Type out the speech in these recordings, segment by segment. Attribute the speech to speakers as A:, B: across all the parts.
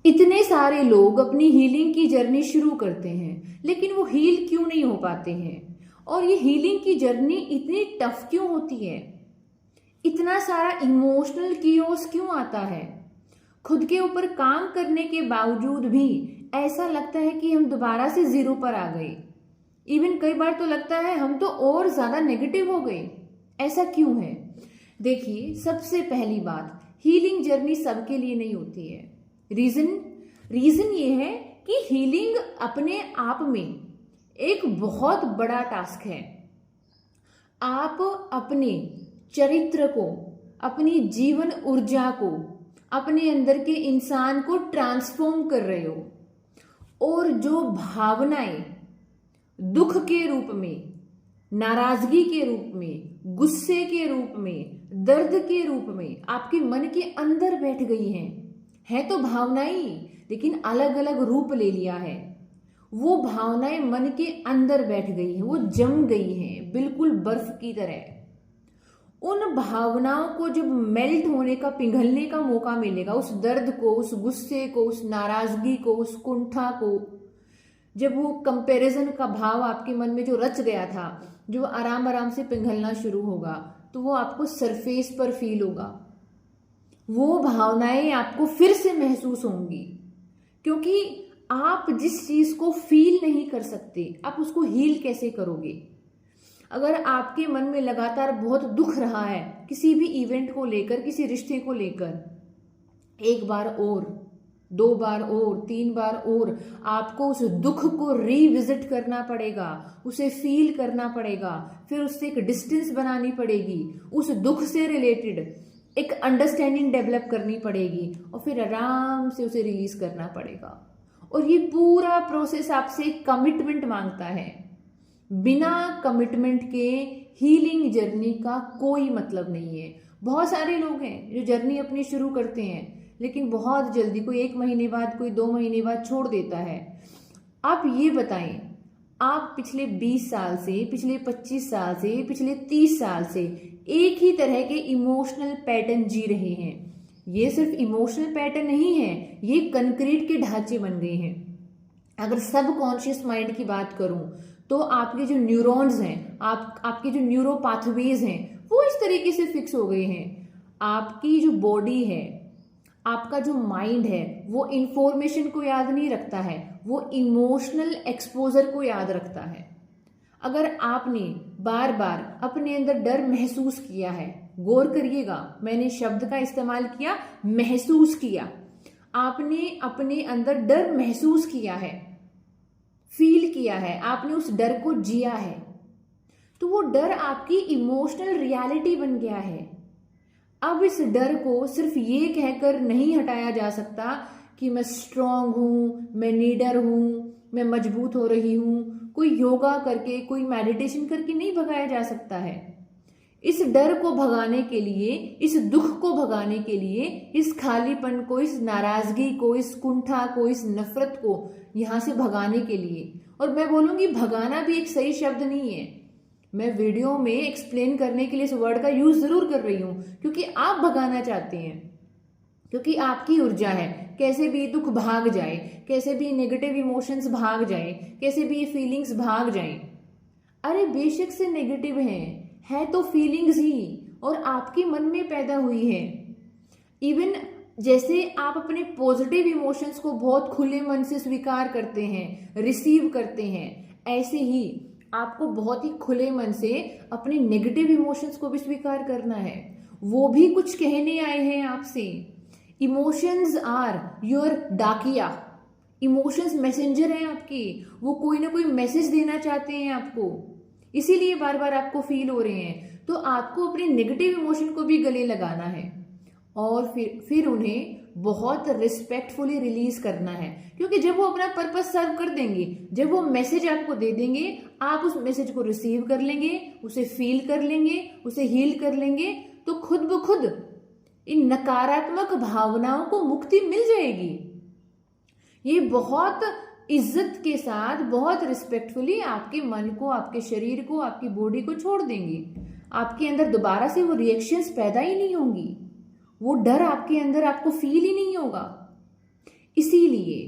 A: इतने सारे लोग अपनी हीलिंग की जर्नी शुरू करते हैं लेकिन वो हील क्यों नहीं हो पाते हैं। और ये हीलिंग की जर्नी इतनी टफ क्यों होती है। इतना सारा इमोशनल कियोस क्यों आता है। खुद के ऊपर काम करने के बावजूद भी ऐसा लगता है कि हम दोबारा से जीरो पर आ गए। इवन कई बार तो लगता है हम तो और ज्यादा नेगेटिव हो गए। ऐसा क्यों है। देखिए, सबसे पहली बात, हीलिंग जर्नी सबके लिए नहीं होती है। रीजन रीजन ये है कि हीलिंग अपने आप में एक बहुत बड़ा टास्क है। आप अपने चरित्र को, अपनी जीवन ऊर्जा को, अपने अंदर के इंसान को ट्रांसफॉर्म कर रहे हो। और जो भावनाएं दुख के रूप में, नाराजगी के रूप में, गुस्से के रूप में, दर्द के रूप में आपके मन के अंदर बैठ गई हैं, है तो भावनाएं लेकिन अलग अलग रूप ले लिया है। वो भावनाएं मन के अंदर बैठ गई हैं, वो जम गई हैं बिल्कुल बर्फ की तरह। उन भावनाओं को जब मेल्ट होने का, पिघलने का मौका मिलेगा, उस दर्द को, उस गुस्से को, उस नाराजगी को, उस कुंठा को, जब वो कंपैरिजन का भाव आपके मन में जो रच गया था, जो आराम आराम से पिघलना शुरू होगा, तो वो आपको सरफेस पर फील होगा। वो भावनाएं आपको फिर से महसूस होंगी, क्योंकि आप जिस चीज को फील नहीं कर सकते, आप उसको हील कैसे करोगे। अगर आपके मन में लगातार बहुत दुख रहा है किसी भी इवेंट को लेकर, किसी रिश्ते को लेकर, एक बार और, दो बार और, तीन बार और आपको उस दुख को रीविजिट करना पड़ेगा, उसे फील करना पड़ेगा, फिर उससे एक डिस्टेंस बनानी पड़ेगी, उस दुख से रिलेटेड एक अंडरस्टैंडिंग डेवलप करनी पड़ेगी, और फिर आराम से उसे रिलीज करना पड़ेगा। और ये पूरा प्रोसेस आपसे कमिटमेंट मांगता है। बिना कमिटमेंट के हीलिंग जर्नी का कोई मतलब नहीं है। बहुत सारे लोग हैं जो जर्नी अपनी शुरू करते हैं लेकिन बहुत जल्दी, कोई 1 महीने बाद, कोई 2 महीने बाद छोड़ देता है। आप ये बताएं, आप पिछले 20 साल से, पिछले 25 साल से, पिछले 30 साल से एक ही तरह के इमोशनल पैटर्न जी रहे हैं। ये सिर्फ इमोशनल पैटर्न नहीं है, ये कंक्रीट के ढांचे बन गए हैं। अगर सब कॉन्शियस माइंड की बात करूं तो आपके जो न्यूरॉन्स हैं, आपके जो न्यूरो पाथवेज हैं, वो इस तरीके से फिक्स हो गए हैं। आपकी जो बॉडी है, आपका जो माइंड है, वो इंफॉर्मेशन को याद नहीं रखता है, वो इमोशनल एक्सपोजर को याद रखता है। अगर आपने बार बार अपने अंदर डर महसूस किया है, गौर करिएगा, मैंने शब्द का इस्तेमाल किया, महसूस किया। आपने अपने अंदर डर महसूस किया है, फील किया है, आपने उस डर को जिया है, तो वो डर आपकी इमोशनल रियलिटी बन गया है। अब इस डर को सिर्फ ये कहकर नहीं हटाया जा सकता कि मैं स्ट्रांग हूं, मैं नीडर हूं, मैं मजबूत हो रही हूं। कोई योगा करके, कोई मेडिटेशन करके नहीं भगाया जा सकता है। इस डर को भगाने के लिए, इस दुख को भगाने के लिए, इस खालीपन को, इस नाराजगी को, इस कुंठा को, इस नफरत को यहां से भगाने के लिए, और मैं बोलूंगी भगाना भी एक सही शब्द नहीं है। मैं वीडियो में एक्सप्लेन करने के लिए इस वर्ड का यूज जरूर कर रही हूं क्योंकि आप भगाना चाहते हैं, क्योंकि आपकी ऊर्जा है कैसे भी दुख भाग जाए, कैसे भी नेगेटिव इमोशंस भाग जाए, कैसे भी ये फीलिंग्स भाग जाएं। अरे बेशक से नेगेटिव है तो फीलिंग्स ही, और आपके मन में पैदा हुई है। इवन जैसे आप अपने पॉजिटिव इमोशंस को बहुत खुले मन से स्वीकार करते हैं, रिसीव करते हैं, ऐसे ही आपको बहुत ही खुले मन से अपने नेगेटिव इमोशंस को भी स्वीकार करना है। वो भी कुछ कहने आए हैं आपसे। इमोशंस आर योर डाकिया, इमोशंस मैसेंजर हैं आपके, वो कोई ना कोई मैसेज देना चाहते हैं आपको, इसीलिए बार बार आपको फील हो रहे हैं। तो आपको अपने नेगेटिव इमोशन को भी गले लगाना है और फिर उन्हें बहुत रिस्पेक्टफुली रिलीज करना है, क्योंकि जब वो अपना पर्पस सर्व कर देंगे, जब वो मैसेज आपको दे देंगे, आप उस मैसेज को रिसीव कर लेंगे, उसे फील कर लेंगे, उसे हील कर लेंगे, तो खुद ब खुद इन नकारात्मक भावनाओं को मुक्ति मिल जाएगी। ये बहुत इज्जत के साथ, बहुत रिस्पेक्टफुली आपके मन को, आपके शरीर को, आपकी बॉडी को छोड़ देंगे। आपके अंदर दोबारा से वो रिएक्शंस पैदा ही नहीं होंगी, वो डर आपके अंदर आपको फील ही नहीं होगा। इसीलिए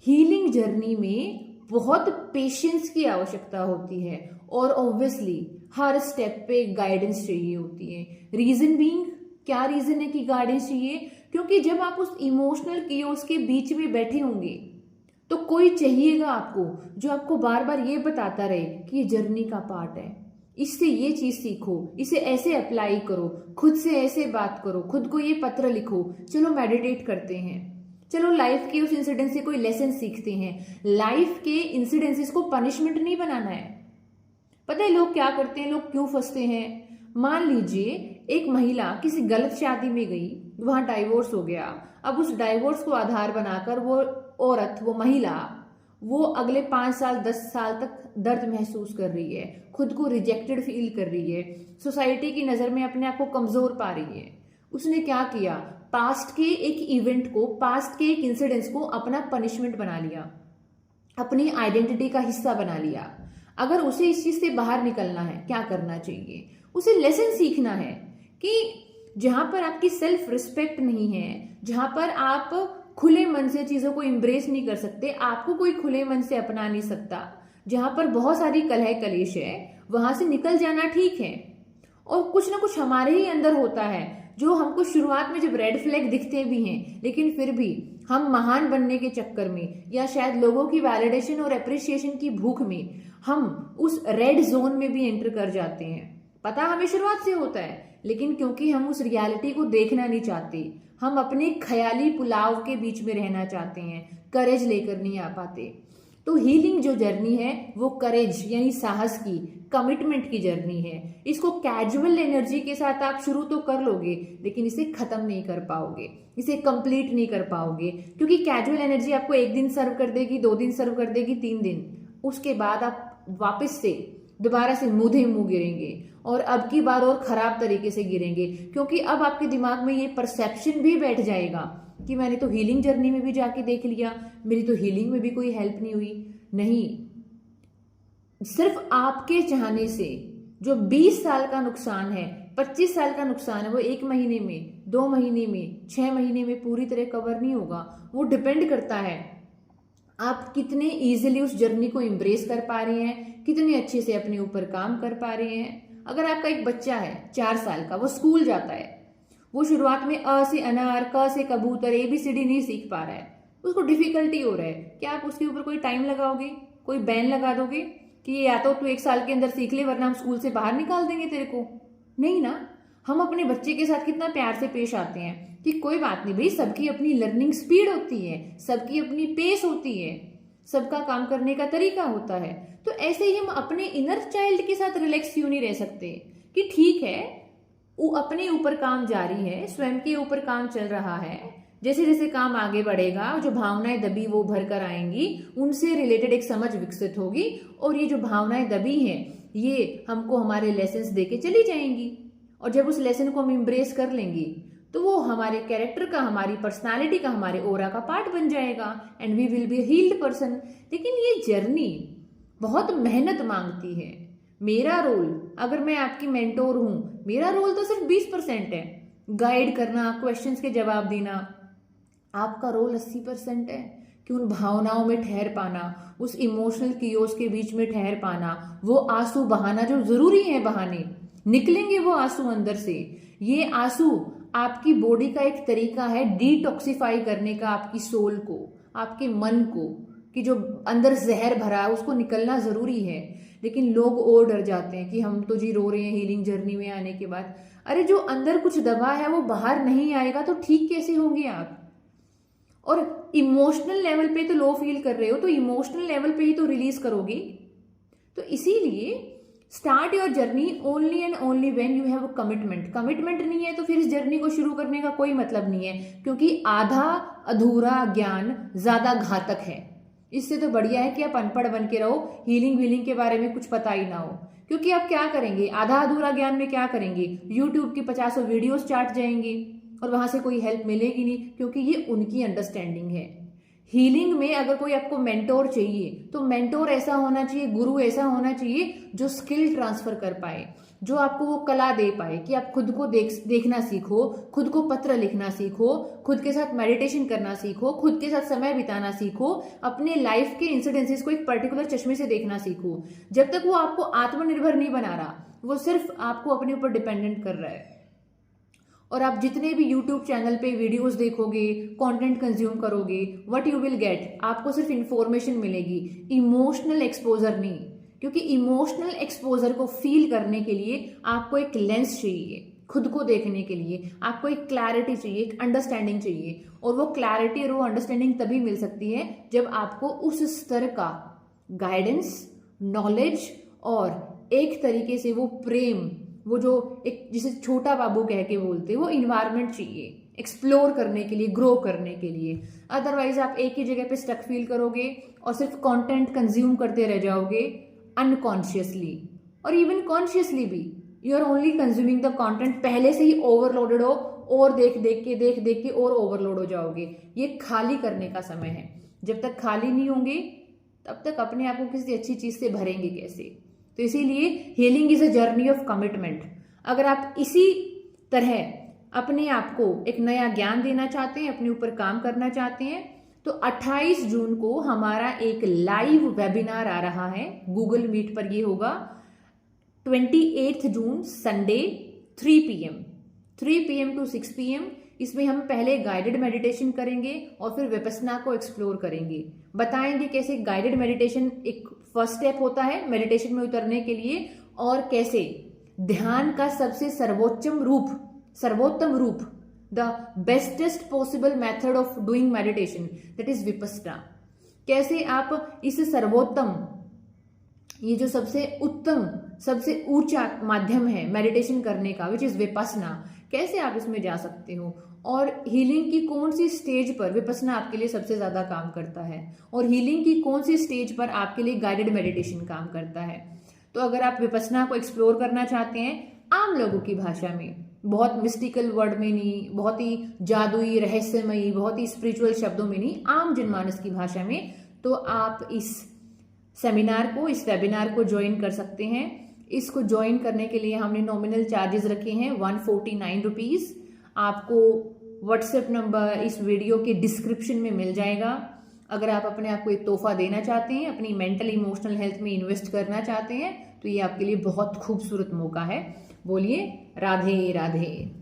A: हीलिंग जर्नी में बहुत पेशेंस की आवश्यकता होती है और ऑब्वियसली हर स्टेप पे गाइडेंस चाहिए होती है। रीजन बीइंग, क्या रीजन है कि गाइडेंस चाहिए? क्योंकि जब आप उस इमोशनल कियोस के बीच में बैठे होंगे तो कोई चाहिएगा आपको जो आपको बार बार ये बताता रहे कि ये जर्नी का पार्ट है, इससे ये चीज सीखो, इसे ऐसे अप्लाई करो, खुद से ऐसे बात करो, खुद को ये पत्र लिखो, चलो मेडिटेट करते हैं, चलो लाइफ के उस इंसिडेंट से कोई लेसन सीखते हैं। लाइफ के इंसिडेंसेस को पनिशमेंट नहीं बनाना है। पता है लोग क्या करते हैं, लोग क्यों फंसते हैं? मान लीजिए एक महिला किसी गलत शादी में गई, वहां डाइवोर्स हो गया। अब उस डाइवोर्स को आधार बनाकर वो औरत, वो महिला, वो अगले 5 साल 10 साल तक दर्द महसूस कर रही है, खुद को रिजेक्टेड फील कर रही है, सोसाइटी की नजर में अपने आप को कमजोर पा रही है। उसने क्या किया? पास्ट के एक इवेंट को, पास्ट के एक इंसिडेंस को अपना पनिशमेंट बना लिया, अपनी आइडेंटिटी का हिस्सा बना लिया। अगर उसे इस चीज से बाहर निकलना है, क्या करना चाहिए? उसे लेसन सीखना है कि जहां पर आपकी सेल्फ रिस्पेक्ट नहीं है, जहां पर आप खुले मन से चीजों को एम्ब्रेस नहीं कर सकते, आपको कोई खुले मन से अपना नहीं सकता, जहां पर बहुत सारी कलह कलेश है, वहां से निकल जाना ठीक है। और कुछ ना कुछ हमारे ही अंदर होता है जो हमको शुरुआत में जब रेड फ्लैग दिखते भी हैं, लेकिन फिर भी हम महान बनने के चक्कर में या शायद लोगों की वैलिडेशन और एप्रिसिएशन की भूख में हम उस रेड जोन में भी एंटर कर जाते हैं। पता हमें शुरुआत से होता है, लेकिन क्योंकि हम उस रियलिटी को देखना नहीं चाहते, हम अपने ख्याली पुलाव के बीच में रहना चाहते हैं, करेज लेकर नहीं आ पाते। तो हीलिंग जो जर्नी है वो करेज यानी साहस की, कमिटमेंट की जर्नी है। इसको कैजुअल एनर्जी के साथ आप शुरू तो कर लोगे, लेकिन इसे खत्म नहीं कर पाओगे, इसे कंप्लीट नहीं कर पाओगे, क्योंकि कैजुअल एनर्जी आपको 1 दिन सर्व कर देगी, 2 दिन सर्व कर देगी, 3 दिन, उसके बाद आप वापस से दोबारा से मुंहे मुंह गिरेंगे और अब की बार और खराब तरीके से गिरेंगे, क्योंकि अब आपके दिमाग में ये परसेप्शन भी बैठ जाएगा कि मैंने तो हीलिंग जर्नी में भी जाके देख लिया, मेरी तो हीलिंग में भी कोई हेल्प नहीं हुई। नहीं, सिर्फ आपके चाहने से जो 20 साल का नुकसान है, 25 साल का नुकसान है, वो 1 महीने में, 2 महीने में, 6 महीने में पूरी तरह कवर नहीं होगा। वो डिपेंड करता है आप कितने इजीली उस जर्नी को एम्ब्रेस कर पा रहे हैं, कितने अच्छे से अपने ऊपर काम कर पा रहे हैं। अगर आपका एक बच्चा है 4 साल का, वो स्कूल जाता है, वो शुरुआत में अ से अनार, क से कबूतर, ABCD नहीं सीख पा रहा है, उसको डिफिकल्टी हो रहा है, क्या आप उसके ऊपर कोई टाइम लगाओगे, कोई बैन लगा दोगे कि या तो तू 1 साल के अंदर सीख ले वरना हम स्कूल से बाहर निकाल देंगे तेरे को? नहीं ना। हम अपने बच्चे के साथ कितना प्यार से पेश आते हैं कि कोई बात नहीं भाई, सबकी अपनी लर्निंग स्पीड होती है, सबकी अपनी पेस होती है, सबका काम करने का तरीका होता है। तो ऐसे ही हम अपने इनर चाइल्ड के साथ रिलैक्स क्यों नहीं रह सकते कि ठीक है, वो अपने ऊपर काम जारी है, स्वयं के ऊपर काम चल रहा है, जैसे जैसे काम आगे बढ़ेगा, जो भावनाएं दबी वो भर कर आएंगी, उनसे रिलेटेड एक समझ विकसित होगी, और ये जो भावनाएं दबी हैं ये हमको हमारे लेसन्स देके चली जाएंगी, और जब उस लेसन को हम इम्ब्रेस कर लेंगे तो वो हमारे कैरेक्टर का, हमारी पर्सनालिटी का, हमारे ओरा का पार्ट बन जाएगा and we will be a healed person. लेकिन ये जर्नी बहुत मेहनत मांगती है। मेरा रोल, अगर मैं आपकी मेंटोर हूं, मेरा रोल तो सिर्फ 20% है, गाइड करना, क्वेश्चंस के जवाब देना। आपका रोल 80% है कि उन भावनाओं में ठहर पाना, उस इमोशनल कियोस के बीच में ठहर पाना, वो आंसू बहाना जो जरूरी है बहाने, निकलेंगे वो आंसू अंदर से। ये आंसू आपकी बॉडी का एक तरीका है डिटॉक्सिफाई करने का, आपकी सोल को, आपके मन को, कि जो अंदर जहर भरा है उसको निकलना जरूरी है। लेकिन लोग और डर जाते हैं कि हम तो जी रो रहे हैं हीलिंग जर्नी में आने के बाद। अरे जो अंदर कुछ दबा है वो बाहर नहीं आएगा तो ठीक कैसे होंगे आप? और इमोशनल लेवल पे तो लो फील कर रहे हो, तो इमोशनल लेवल पे ही तो रिलीज करोगे। तो इसीलिए start your journey only and only when you have a commitment. Commitment नहीं है तो फिर इस जर्नी को शुरू करने का कोई मतलब नहीं है, क्योंकि आधा अधूरा ज्ञान ज्यादा घातक है। इससे तो बढ़िया है कि आप अनपढ़ बन के रहो, हीलिंग वीलिंग के बारे में कुछ पता ही ना हो। क्योंकि आप क्या करेंगे, आधा अधूरा ज्ञान में क्या करेंगे, यूट्यूब की 50 वीडियोस चाट जाएंगे और वहां से कोई हेल्प मिलेगी नहीं, क्योंकि ये उनकी अंडरस्टैंडिंग है। हीलिंग में अगर कोई आपको मेंटोर चाहिए तो मेंटोर ऐसा होना चाहिए, गुरु ऐसा होना चाहिए जो स्किल ट्रांसफर कर पाए, जो आपको वो कला दे पाए कि आप खुद को देखना सीखो, खुद को पत्र लिखना सीखो, खुद के साथ मेडिटेशन करना सीखो, खुद के साथ समय बिताना सीखो, अपने लाइफ के इंसिडेंसेस को एक पर्टिकुलर चश्मे से देखना सीखो। जब तक वो आपको आत्मनिर्भर नहीं बना रहा, वो सिर्फ आपको अपने ऊपर डिपेंडेंट कर रहा है। और आप जितने भी YouTube चैनल पे वीडियोस देखोगे, कंटेंट कंज्यूम करोगे, व्हाट यू विल गेट, आपको सिर्फ इंफॉर्मेशन मिलेगी, इमोशनल एक्सपोजर नहीं। क्योंकि इमोशनल एक्सपोजर को फील करने के लिए आपको एक लेंस चाहिए, खुद को देखने के लिए आपको एक क्लैरिटी चाहिए, एक अंडरस्टैंडिंग चाहिए। और वो क्लैरिटी और वो अंडरस्टैंडिंग तभी मिल सकती है जब आपको उस स्तर का गाइडेंस, नॉलेज और एक तरीके से वो प्रेम, वो जो एक जिसे छोटा बाबू कह के बोलते हैं, वो इन्वायरमेंट चाहिए एक्सप्लोर करने के लिए, ग्रो करने के लिए। अदरवाइज आप एक ही जगह पे स्टक फील करोगे और सिर्फ कंटेंट कंज्यूम करते रह जाओगे अनकॉन्शियसली और इवन कॉन्शियसली भी। You are only consuming the content, पहले से ही ओवरलोडेड हो और देख देख के और ओवरलोड हो जाओगे। ये खाली करने का समय है। जब तक खाली नहीं होंगे तब तक अपने आप को किसी अच्छी चीज से भरेंगे कैसे? तो इसीलिए healing is a journey of commitment. अगर आप इसी तरह अपने आप को एक नया ज्ञान देना चाहते हैं, अपने ऊपर काम करना चाहते हैं, तो 28 जून को हमारा एक लाइव वेबिनार आ रहा है, गूगल मीट पर ये होगा। 28 जून संडे 3 PM टू 6 PM। इसमें हम पहले गाइडेड मेडिटेशन करेंगे और फिर विपस्सना को एक्सप्लोर करेंगे। बताएंगे कैसे गाइडेड मेडिटेशन एक फर्स्ट स्टेप होता है मेडिटेशन में उतरने के लिए, और कैसे ध्यान का सबसे सर्वोत्तम रूप, the bestest possible method of doing meditation, that is Vipassana. कैसे आप इस सर्वोत्तम, ये जो सबसे उत्तम, सबसे ऊंचा माध्यम है मेडिटेशन करने का, विच इज विपस्सना, कैसे आप इसमें जा सकते हो, और हीलिंग की कौन सी स्टेज पर विपस्सना आपके लिए सबसे ज्यादा काम करता है, और हीलिंग की कौन सी स्टेज पर आपके लिए गाइडेड मेडिटेशन काम करता है। तो अगर आप विपस्सना को एक्सप्लोर करना चाहते हैं आम लोगों की भाषा में, बहुत मिस्टिकल वर्ड में नहीं, बहुत ही जादुई, रहस्यमयी, बहुत ही स्पिरिचुअल शब्दों में नहीं, आम जनमानस की भाषा में, तो आप इस सेमिनार को, इस वेबिनार को ज्वाइन कर सकते हैं। इसको ज्वाइन करने के लिए हमने नॉमिनल चार्जेस रखे हैं 149 रुपीज। आपको व्हाट्सएप नंबर इस वीडियो के डिस्क्रिप्शन में मिल जाएगा। अगर आप अपने आप को एक तोहफा देना चाहते हैं, अपनी मेंटल इमोशनल हेल्थ में इन्वेस्ट करना चाहते हैं, तो ये आपके लिए बहुत खूबसूरत मौका है। बोलिए राधे राधे।